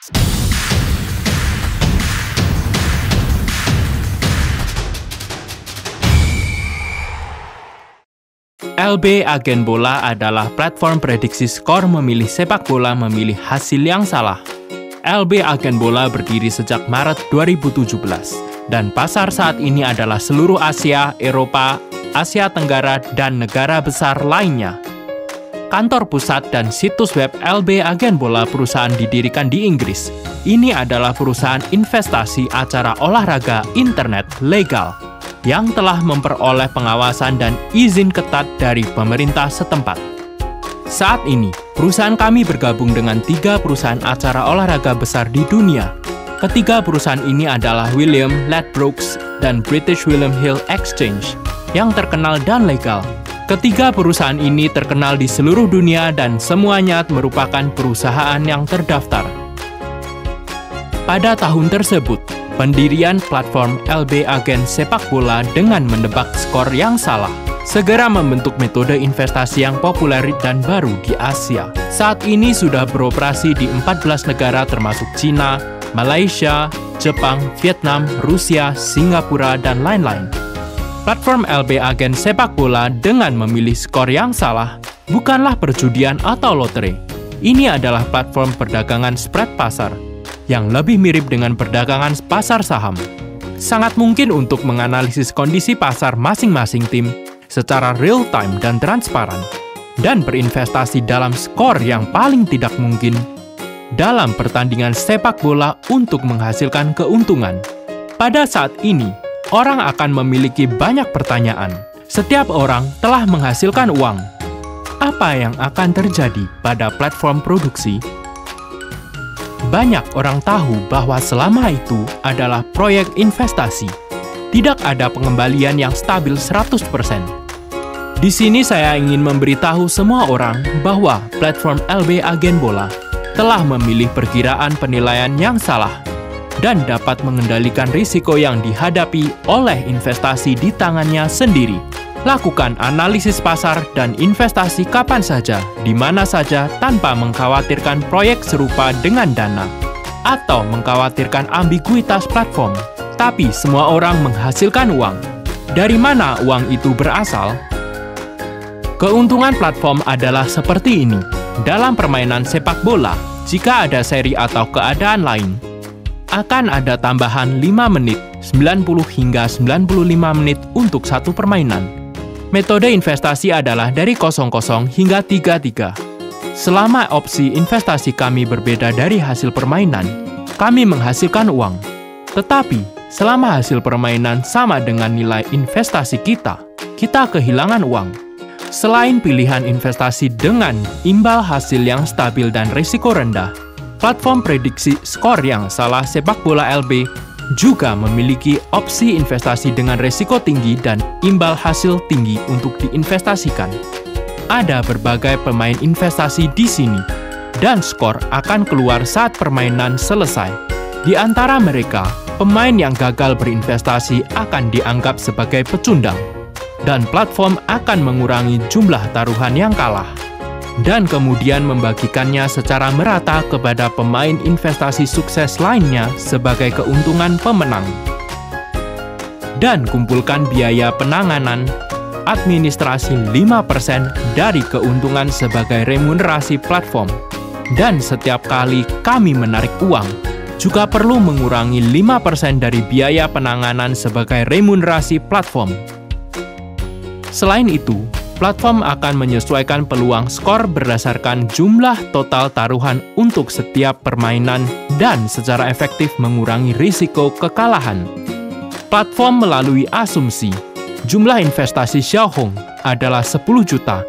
LB Agen Bola adalah platform prediksi skor memilih sepak bola memilih hasil yang salah. LB Agen Bola berdiri sejak Maret 2017, dan pasar saat ini adalah seluruh Asia, Eropa, Asia Tenggara, dan negara besar lainnya. Kantor pusat dan situs web LB Agen Bola perusahaan didirikan di Inggris. Ini adalah perusahaan investasi acara olahraga internet legal yang telah memperoleh pengawasan dan izin ketat dari pemerintah setempat. Saat ini, perusahaan kami bergabung dengan 3 perusahaan acara olahraga besar di dunia. Ketiga perusahaan ini adalah William Ladbrokes dan British William Hill Exchange, yang terkenal dan legal. Ketiga perusahaan ini terkenal di seluruh dunia dan semuanya merupakan perusahaan yang terdaftar. Pada tahun tersebut, pendirian platform LB Agen sepak bola dengan menebak skor yang salah segera membentuk metode investasi yang populer dan baru di Asia. Saat ini sudah beroperasi di 14 negara termasuk Cina, Malaysia, Jepang, Vietnam, Rusia, Singapura, dan lain-lain. Platform LB Agen sepak bola dengan memilih skor yang salah bukanlah perjudian atau lotre. Ini adalah platform perdagangan spread pasar yang lebih mirip dengan perdagangan pasar saham. Sangat mungkin untuk menganalisis kondisi pasar masing-masing tim secara real-time dan transparan, dan berinvestasi dalam skor yang paling tidak mungkin dalam pertandingan sepak bola untuk menghasilkan keuntungan. Pada saat ini, orang akan memiliki banyak pertanyaan. Setiap orang telah menghasilkan uang. Apa yang akan terjadi pada platform produksi? Banyak orang tahu bahwa selama itu adalah proyek investasi. Tidak ada pengembalian yang stabil 100%. Di sini saya ingin memberitahu semua orang bahwa platform LB Agen Bola telah memilih perkiraan penilaian yang salah dan dapat mengendalikan risiko yang dihadapi oleh investasi di tangannya sendiri. Lakukan analisis pasar dan investasi kapan saja, di mana saja tanpa mengkhawatirkan proyek serupa dengan dana atau mengkhawatirkan ambiguitas platform. Tapi semua orang menghasilkan uang. Dari mana uang itu berasal? Keuntungan platform adalah seperti ini. Dalam permainan sepak bola, jika ada seri atau keadaan lain, akan ada tambahan 5 menit, 90 hingga 95 menit untuk satu permainan. Metode investasi adalah dari 00 hingga 33. Selama opsi investasi kami berbeda dari hasil permainan, kami menghasilkan uang. Tetapi, selama hasil permainan sama dengan nilai investasi kita kehilangan uang. Selain pilihan investasi dengan imbal hasil yang stabil dan risiko rendah, platform prediksi skor yang salah sepak bola LB juga memiliki opsi investasi dengan risiko tinggi dan imbal hasil tinggi untuk diinvestasikan. Ada berbagai pemain investasi di sini, dan skor akan keluar saat permainan selesai. Di antara mereka, pemain yang gagal berinvestasi akan dianggap sebagai pecundang, dan platform akan mengurangi jumlah taruhan yang kalah, dan kemudian membagikannya secara merata kepada pemain investasi sukses lainnya sebagai keuntungan pemenang. Dan kumpulkan biaya penanganan administrasi 5% dari keuntungan sebagai remunerasi platform. Dan setiap kali kami menarik uang, juga perlu mengurangi 5% dari biaya penanganan sebagai remunerasi platform. Selain itu, platform akan menyesuaikan peluang skor berdasarkan jumlah total taruhan untuk setiap permainan dan secara efektif mengurangi risiko kekalahan. Platform melalui asumsi, jumlah investasi Xiaohong adalah 10 juta,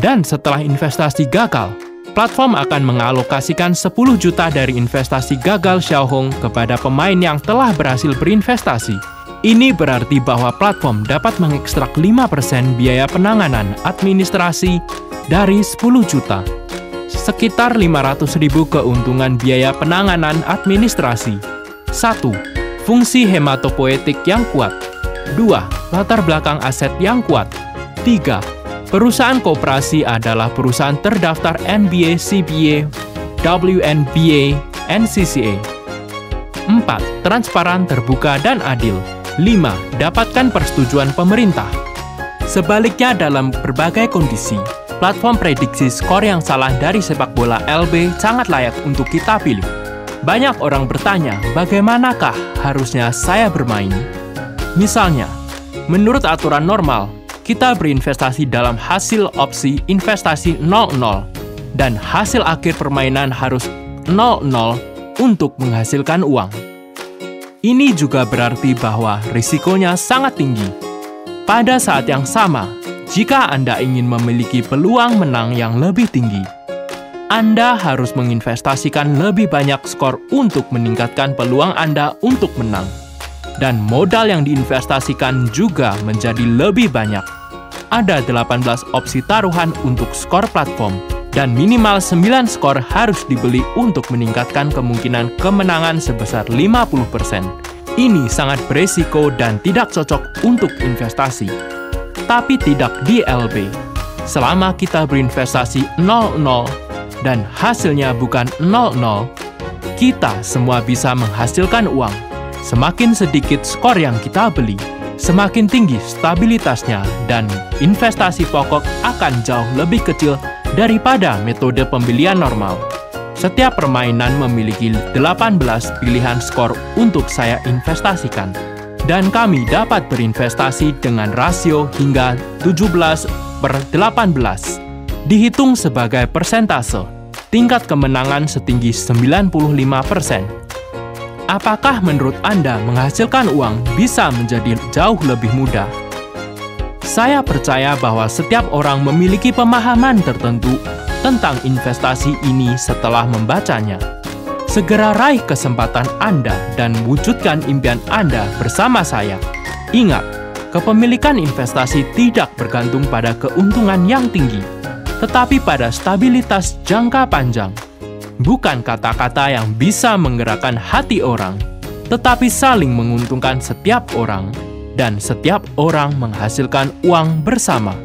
dan setelah investasi gagal, platform akan mengalokasikan 10 juta dari investasi gagal Xiaohong kepada pemain yang telah berhasil berinvestasi. Ini berarti bahwa platform dapat mengekstrak 5% biaya penanganan administrasi dari 10 juta. Sekitar 500.000 keuntungan biaya penanganan administrasi. 1. Fungsi hematopoietik yang kuat. 2. Latar belakang aset yang kuat. 3. Perusahaan koperasi adalah perusahaan terdaftar NBA, CBA, WNBA, NCCA. 4. Transparan, terbuka, dan adil. 5. Dapatkan persetujuan pemerintah. Sebaliknya, dalam berbagai kondisi, platform prediksi skor yang salah dari sepak bola LB sangat layak untuk kita pilih. Banyak orang bertanya, bagaimanakah harusnya saya bermain? Misalnya, menurut aturan normal, kita berinvestasi dalam hasil opsi investasi 00, dan hasil akhir permainan harus 00 untuk menghasilkan uang. Ini juga berarti bahwa risikonya sangat tinggi. Pada saat yang sama, jika Anda ingin memiliki peluang menang yang lebih tinggi, Anda harus menginvestasikan lebih banyak skor untuk meningkatkan peluang Anda untuk menang. Dan modal yang diinvestasikan juga menjadi lebih banyak. Ada 18 opsi taruhan untuk skor platform, dan minimal 9 skor harus dibeli untuk meningkatkan kemungkinan kemenangan sebesar 50%. Ini sangat beresiko dan tidak cocok untuk investasi. Tapi tidak di LB. Selama kita berinvestasi 00 dan hasilnya bukan 00, kita semua bisa menghasilkan uang. Semakin sedikit skor yang kita beli, semakin tinggi stabilitasnya, dan investasi pokok akan jauh lebih kecil daripada metode pembelian normal. Setiap permainan memiliki 18 pilihan skor untuk saya investasikan, dan kami dapat berinvestasi dengan rasio hingga 17/18. Dihitung sebagai persentase, tingkat kemenangan setinggi 95%. Apakah menurut Anda menghasilkan uang bisa menjadi jauh lebih mudah? Saya percaya bahwa setiap orang memiliki pemahaman tertentu tentang investasi ini setelah membacanya. Segera raih kesempatan Anda dan wujudkan impian Anda bersama saya. Ingat, kepemilikan investasi tidak bergantung pada keuntungan yang tinggi, tetapi pada stabilitas jangka panjang. Bukan kata-kata yang bisa menggerakkan hati orang, tetapi saling menguntungkan setiap orang, dan setiap orang menghasilkan uang bersama.